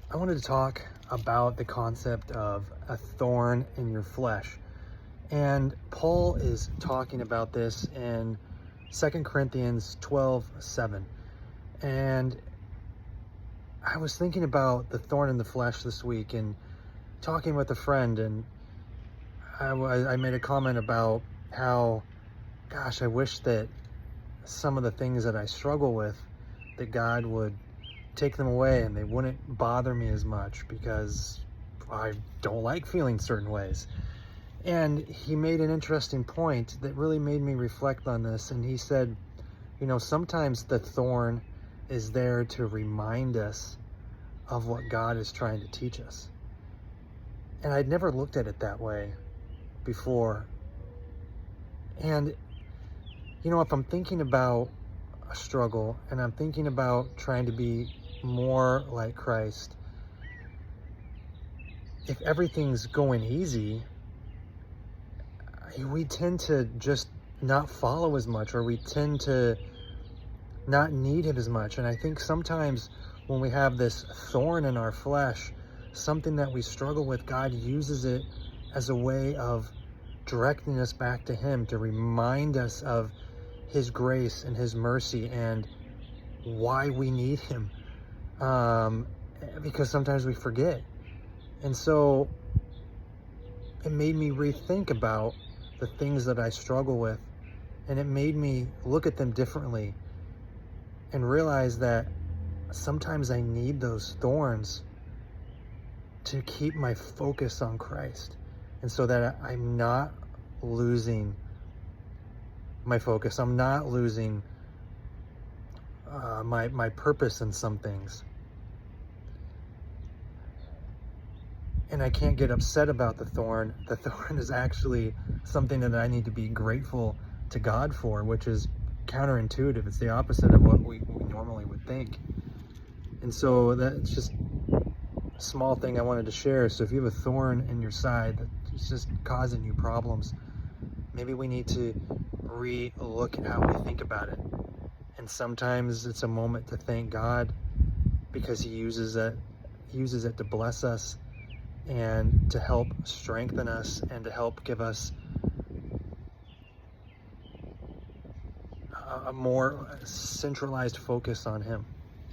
I wanted to talk about the concept of a thorn in your flesh. And Paul is talking about this in 2 Corinthians 12:7. And I was thinking about the thorn in the flesh this week and talking with a friend, and I made a comment about how, gosh, I wish that some of the things that I struggle with, that God would take them away and they wouldn't bother me as much because I don't like feeling certain ways. And he made an interesting point that really made me reflect on this. And he said, sometimes the thorn is there to remind us of what God is trying to teach us. And I'd never looked at it that way before. And, if I'm thinking about a struggle and I'm thinking about trying to be more like Christ, if everything's going easy, we tend to just not follow as much, or we tend to not need him as much. And I think sometimes when we have this thorn in our flesh, something that we struggle with, God uses it as a way of directing us back to him, to remind us of his grace and his mercy and why we need him. Because sometimes we forget. And so it made me rethink about the things that I struggle with, and it made me look at them differently and realize that sometimes I need those thorns to keep my focus on Christ, and so that I'm not losing my focus. I'm not losing my purpose in some things. And I can't get upset about the thorn. The thorn is actually something that I need to be grateful to God for, which is counterintuitive. It's the opposite of what we normally would think. And so that's just a small thing I wanted to share. So if you have a thorn in your side that's just causing you problems, maybe we need to re-look at how we think about it. And sometimes it's a moment to thank God because he uses it to bless us and to help strengthen us and to help give us a more centralized focus on him.